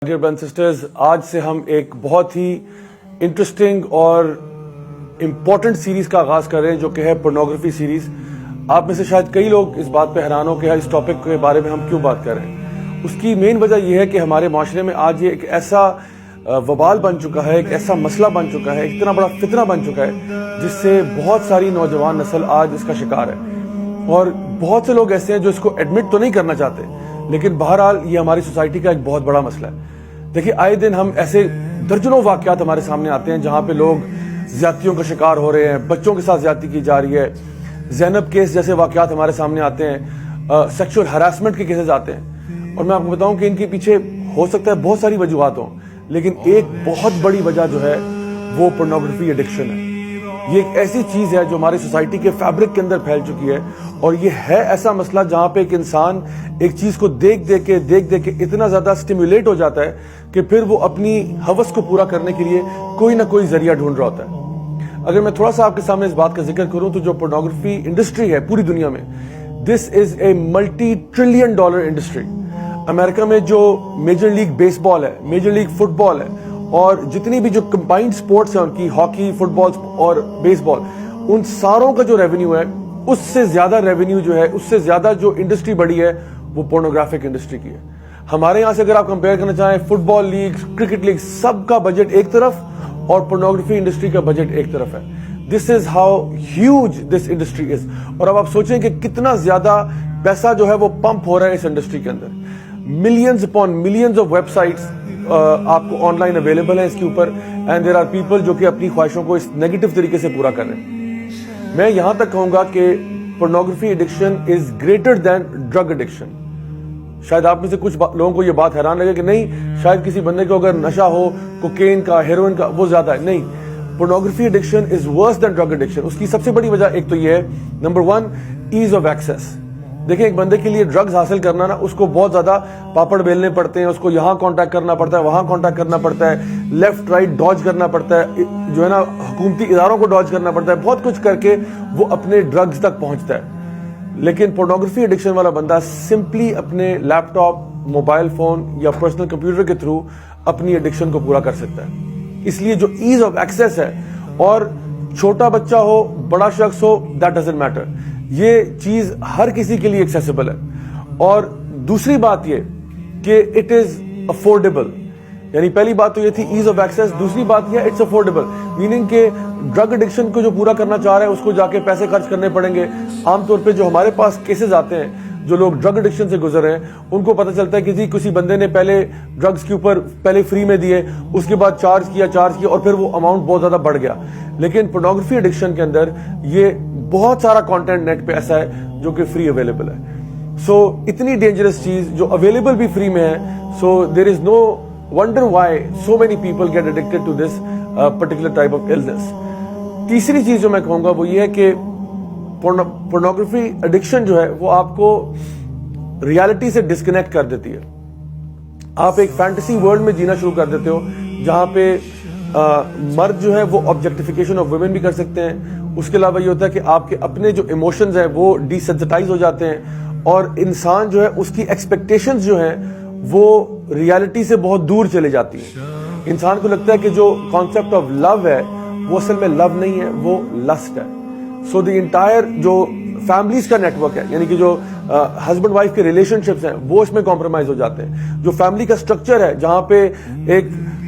Dear brothers and sisters, آج سے ہم ایک بہت ہی انٹرسٹنگ اور امپورٹنٹ سیریز کا آغاز کر رہے ہیں جو کہ ہے پورنوگرافی سیریز۔ آپ میں سے شاید کئی لوگ اس بات پہ حیران ہو کہ اس ٹاپک کے بارے میں ہم کیوں بات کر رہے ہیں۔ اس کی مین وجہ یہ ہے کہ ہمارے معاشرے میں آج یہ ایک ایسا وبال بن چکا ہے، ایک ایسا مسئلہ بن چکا ہے، اتنا بڑا فتنہ بن چکا ہے جس سے بہت ساری نوجوان نسل آج اس کا شکار ہے، اور بہت سے لوگ ایسے ہیں جو اس کو ایڈمٹ تو نہیں کرنا چاہتے، لیکن بہرحال یہ ہماری سوسائٹی کا ایک بہت بڑا مسئلہ ہے۔ دیکھیے، آئے دن ہم ایسے درجنوں واقعات ہمارے سامنے آتے ہیں جہاں پہ لوگ زیادتیوں کا شکار ہو رہے ہیں، بچوں کے ساتھ زیادتی کی جا رہی ہے، زینب کیس جیسے واقعات ہمارے سامنے آتے ہیں، سیکشول ہراسمنٹ کے کیسز آتے ہیں، اور میں آپ کو بتاؤں کہ ان کے پیچھے ہو سکتا ہے بہت ساری وجوہات ہوں، لیکن ایک بہت بڑی وجہ جو ہے وہ پورنوگرافی ایڈکشن ہے۔ یہ ایک ایسی چیز ہے جو ہماری سوسائٹی کے فیبرک کے اندر پھیل چکی ہے، اور یہ ہے ایسا مسئلہ جہاں پہ ایک انسان ایک چیز کو دیکھ دیکھ کے اتنا زیادہ سٹیمیولیٹ ہو جاتا ہے کہ پھر وہ اپنی ہوس کو پورا کرنے کے لیے کوئی نہ کوئی ذریعہ ڈھونڈ رہا ہوتا ہے۔ اگر میں تھوڑا سا آپ کے سامنے اس بات کا ذکر کروں تو جو پورنوگرافی انڈسٹری ہے پوری دنیا میں، this is a multi trillion dollar industry. امریکہ میں جو میجر لیگ بیس بال ہے، میجر لیگ فٹ بال ہے، اور جتنی بھی جو کمبائنڈ سپورٹس ہیں ان کی، ہاکی، فٹ بال اور بیس بال، ان ساروں کا جو ریونیو ہے اس سے زیادہ ریونیو جو ہے، اس سے زیادہ جو انڈسٹری بڑی ہے وہ پورنوگرافک انڈسٹری کی ہے۔ ہمارے یہاں سے اگر آپ کمپیئر کرنا چاہیں، فٹ بال لیگ، کرکٹ لیگ، سب کا بجٹ ایک طرف اور پورنوگرافی انڈسٹری کا بجٹ ایک طرف ہے۔ This is how huge this industry is. اور اب آپ سوچیں کہ کتنا زیادہ پیسہ جو ہے وہ پمپ ہو رہا ہے اس انڈسٹری کے اندر۔ Millions upon millions of websites آپ کو آن لائن اویلیبل ہیں اس کے اوپر، اینڈ دیر آر پیپل جو کہ اپنی خواہشوں کو اس نیگیٹو طریقے سے پورا کر رہے ہیں۔ میں یہاں تک کہوں گا کہ pornography addiction is greater than drug addiction. شاید آپ میں سے کچھ لوگوں کو یہ بات حیران لگے کہ نہیں، شاید کسی بندے کو اگر نشہ ہو کوکین کا، ہیروئن کا، وہ زیادہ ہے۔ نہیں، پورنوگرافی ایڈکشن از ورس دین ڈرگ ایڈکشن۔ اس کی سب سے بڑی وجہ ایک تو یہ ہے، نمبر 1، ایز آف ایکسیس۔ دیکھیں، ایک بندے کے لیے ڈرگز حاصل کرنا نا، اس کو بہت زیادہ پاپڑ بیلنے پڑتے ہیں، اس کو یہاں کانٹیکٹ کرنا پڑتا ہے، وہاں کانٹیکٹ کرنا پڑتا ہے، لیفٹ رائٹ ڈاج کرنا پڑتا ہے، جو ہے نا حکومتی اداروں کو ڈاج کرنا پڑتا ہے، بہت کچھ کر کے وہ اپنے ڈرگز تک پہنچتا ہے۔ لیکن پورنوگرافی ایڈکشن والا بندہ سمپلی اپنے لیپ ٹاپ، موبائل فون یا پرسنل کمپیوٹر کے تھرو اپنی ایڈکشن کو پورا کر سکتا ہے۔ اس لیے جو ایز آف ایکسیس ہے، اور چھوٹا بچہ ہو، بڑا شخص ہو، دیٹ ڈزنٹ میٹر، یہ چیز ہر کسی کے لیے ایکسیسیبل ہے۔ اور دوسری بات یہ کہ اٹ از افورڈیبل، یعنی پہلی بات تو یہ تھی ایز آف ایکسیس، دوسری بات یہ اٹس افورڈیبل، میننگ کہ ڈرگ ایڈکشن کو جو پورا کرنا چاہ رہے ہیں اس کو جا کے پیسے خرچ کرنے پڑیں گے۔ عام طور پہ جو ہمارے پاس کیسز آتے ہیں، جو لوگ ڈرگ ایڈکشن سے گزر رہے ہیں، ان کو پتہ چلتا ہے کہ کسی بندے نے پہلے ڈرگز کے اوپر پہلے فری میں دیے، اس کے بعد چارج کیا اور پھر وہ اماؤنٹ بہت زیادہ بڑھ گیا۔ لیکن پورنوگرافی ایڈکشن کے اندر یہ بہت سارا کانٹینٹ نیٹ پہ ایسا ہے جو کہ فری اویلیبل ہے۔ سو اتنی ڈینجرس چیز جو اویلیبل بھی فری میں ہے، so there is no wonder why so many people get addicted to this particular type of illness. تیسری چیز جو میں کہوں گا وہ یہ ہے کہ پورنوگرافی ایڈکشن جو ہے وہ آپ کو ریالٹی سے ڈسکنیکٹ کر دیتی ہے۔ آپ ایک فینٹیسی ورلڈ میں جینا شروع کر دیتے ہو جہاں پہ مرد جو ہے وہ آبجیکٹیفیکیشن آف ویمن بھی کر سکتے ہیں۔ اس کے علاوہ یہ ہوتا ہے کہ آپ کے اپنے جو ایموشنز ہیں وہ ڈی سینسٹائز ہو جاتے ہیں، اور انسان جو ہے اس کی ایکسپیکٹیشنز جو ہیں وہ ریالٹی سے بہت دور چلے جاتی ہیں۔ انسان کو لگتا ہے کہ جو کانسیپٹ آف لو ہے وہ اصل میں لو نہیں ہے، وہ لسٹ ہے۔ سو دی انٹائر جو فیملیز کا نیٹ ورک ہے، یعنی کہ جو ہسبینڈ وائف کے ریلیشن شپس ہیں وہ اس میں کمپرومائز ہو جاتے ہیں۔ جو فیملی کا سٹرکچر ہے جہاں پہ ایک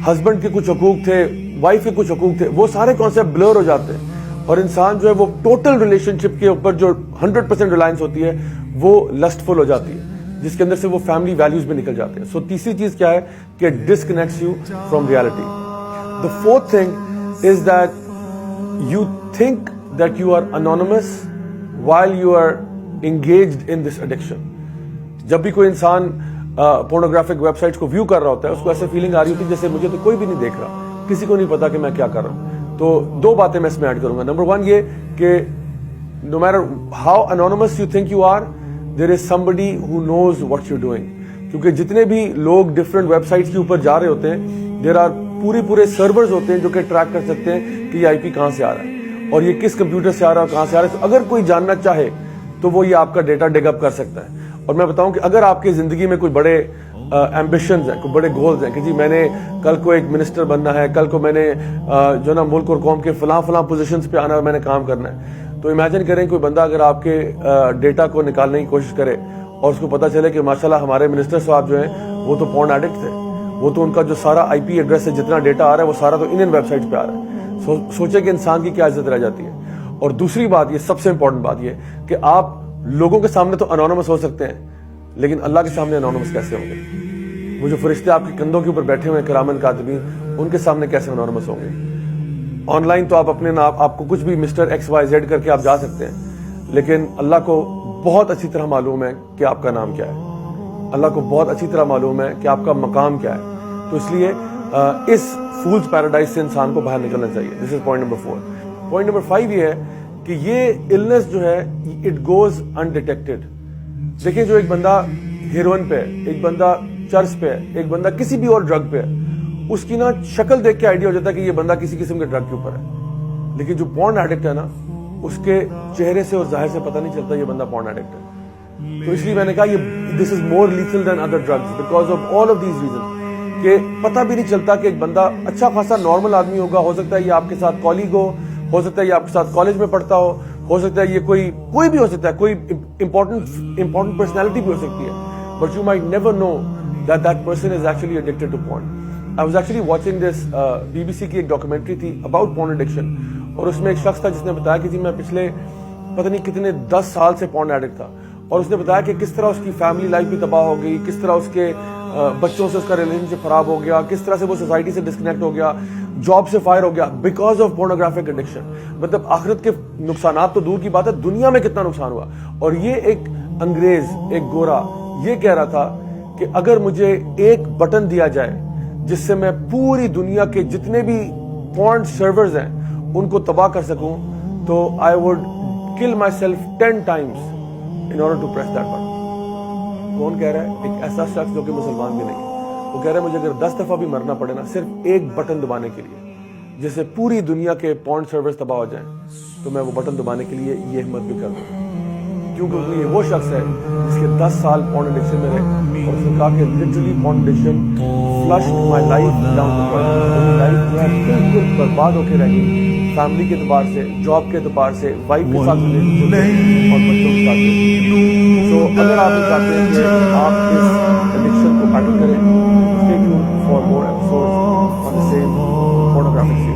ہسبینڈ کے کچھ حقوق تھے، وائف کے کچھ حقوق تھے، وہ سارے کانسیپٹ بلر ہو جاتے ہیں، اور انسان جو ہے وہ ٹوٹل ریلیشن شپ کے اوپر جو 100% ریلائنس ہوتی ہے وہ لسٹ فل ہو جاتی ہے، جس کے اندر سے وہ فیملی ویلیوز بھی نکل جاتے ہیں۔ سو تیسری چیز کیا ہے کہ disconnects you from reality. The fourth thing is that you think that you are anonymous while you are engaged in this addiction۔ جب بھی کوئی انسان پورنوگرافک ویب سائٹس کو ویو کر رہا ہوتا ہے، اس کو ایسے فیلنگ آ رہی ہوتی ہے جیسے مجھے تو کوئی بھی نہیں دیکھ رہا، کسی کو نہیں پتا کہ میں کیا کر رہا ہوں۔ تو دو باتیں میں اس میں ایڈ کروں گا۔ نمبر 1 یہ کہ no matter how anonymous you think you are, there is somebody who knows what you're doing۔ کیونکہ جتنے بھی لوگ ڈفرینٹ ویب سائٹس کے اوپر جا رہے ہوتے ہیں، there are پورے سرورز ہوتے ہیں جو کہ ٹریک کر سکتے ہیں کہ یہ آئی پی کہاں سے آ رہا ہے اور یہ کس کمپیوٹر سے آ رہا ہے اور کہاں سے آ رہا ہے۔ تو اگر کوئی جاننا چاہے تو وہ یہ آپ کا ڈیٹا ڈگ اپ کر سکتا ہے۔ اور میں بتاؤں کہ اگر آپ کی زندگی میں کوئی بڑے ایمبیشنز ہیں, کوئی بڑے گولز ہیں کہ جی میں نے کل کو ایک منسٹر بننا ہے, کل کو میں نے جو نا ملک اور قوم کے فلاں پوزیشنز پہ آنا ہے, میں نے کام کرنا ہے. تو امیجن کریں کوئی بندہ اگر آپ کے ڈیٹا کو نکالنے کی کوشش کرے اور اس کو پتہ چلے کہ ماشاءاللہ ہمارے منسٹر صاحب جو ہیں وہ تو پورن ایڈکٹ تھے, وہ تو ان کا جو سارا آئی پی ایڈریس ہے, جتنا ڈیٹا آ رہا ہے وہ سارا تو انڈین ویب سائٹس پہ آ رہا ہے. سوچیں کہ انسان کی کیا عزت رہ جاتی ہے. اور دوسری بات, یہ سب سے امپورٹنٹ بات یہ کہ آپ لوگوں کے سامنے تو انانیمس ہو سکتے ہیں, لیکن اللہ کے سامنے انانیمس کیسے ہوں گے؟ وہ جو فرشتے آپ کے کندھوں کے اوپر بیٹھے ہوئے ہیں کرامن کاتبین, ان کے سامنے کیسے انانیمس ہوں گے؟ آن لائن تو آپ اپنے نام, آپ کو کچھ بھی مسٹر ایکس وائی زیڈ کر کے آپ جا سکتے ہیں, لیکن اللہ کو بہت اچھی طرح معلوم ہے کہ آپ کا نام کیا ہے. اللہ کو بہت اچھی طرح معلوم ہے کہ آپ کا مقام کیا ہے. تو اس لیے اس فولز پیراڈائز سے انسان کو باہر نکلنا چاہیے. This is point number 4. Point number 5 یہ ہے کہ یہ النس جو ہے اٹ گوز انڈیٹیکٹڈ. دیکھیں جو ایک بندہ ہیروئن پہ ہے, ایک بندہ چرس پہ ہے, ایک بندہ کسی بھی اور ڈرگ پہ ہے, اس کی نا شکل دیکھ کے آئیڈیا ہو جاتا ہے کہ یہ بندہ کسی قسم کے ڈرگ کے اوپر ہے. لیکن جو پورن ایڈکٹ ہے نا, اس کے چہرے سے اور ظاہر سے پتہ نہیں چلتا یہ بندہ پورن ایڈکٹ ہے. تو اس لیے میں نے کہا یہ this is more lethal than other drugs because of all of these reasons, کہ پتہ بھی نہیں چلتا کہ ایک بندہ اچھا خاصا نارمل آدمی ہوگا, ہو سکتا ہے یہ آپ کے ساتھ کالیگ ہو سکتا ہے یہ آپ کے ساتھ کالج میں پڑھتا ہو سکتا ہے یہ کوئی بھی ہو سکتا ہے, کوئی امپورٹنٹ پرسنالٹی بھی ہو سکتی ہے, but you might never know that person is actually addicted to porn. I was actually watching this BBC کی ایک ڈاکومنٹری تھی about porn addiction, اور اس میں ایک شخص تھا جس نے بتایا کہ جی میں پچھلے پتہ نہیں کتنے 10 سال سے porn addict تھا, اور اس نے بتایا کہ کس طرح اس کی فیملی لائف بھی تباہ ہو گئی, کس طرح اس کے بچوں سے اس کا ریلیشن شپ خراب ہو گیا, کس طرح سے وہ سوسائٹی سے ڈسکنیکٹ ہو گیا, جاب سے فائر ہو گیا بیکاز آف پورنوگرافک ایڈکشن. مطلب آخرت کے نقصانات تو دور کی بات ہے, دنیا میں کتنا نقصان ہوا. اور یہ ایک انگریز, ایک گورا, یہ کہہ رہا تھا کہ اگر مجھے ایک بٹن دیا جائے جس سے میں پوری دنیا کے جتنے بھی پورن سرورز ہیں ان کو تباہ کر سکوں, تو I would kill myself 10 times in order to press that button. کون کہہ رہا ہے؟ ایک ایسا شخص جو کہ مسلمان بھی نہیں ہے. وہ کہہ رہا ہے مجھے اگر 10 دفعہ بھی مرنا پڑے نا صرف ایک بٹن دبانے کے لیے جس سے پوری دنیا کے پورن سرورز تباہ ہو جائیں, تو میں وہ بٹن دبانے کے لیے یہ ہمت بھی کر دوں. کیونکہ یہ وہ شخص ہے جس کے 10 سال پورن ایڈکشن میں رہے, اور اس نے کہا کہ literally porn addiction flushed my life down to earth. میری لائف جو ہے بالکل برباد ہو کے رہ گئی, فیملی کے اعتبار سے, جاب کے اعتبار سے, وائف کے ساتھ ریلیشن اور بچوں کے ساتھ. تو اگر آپ یہ چاہتے ہیں کہ آپ اس ایڈکشن کو پیٹل کریں, stay tuned for more episodes on the same pornographic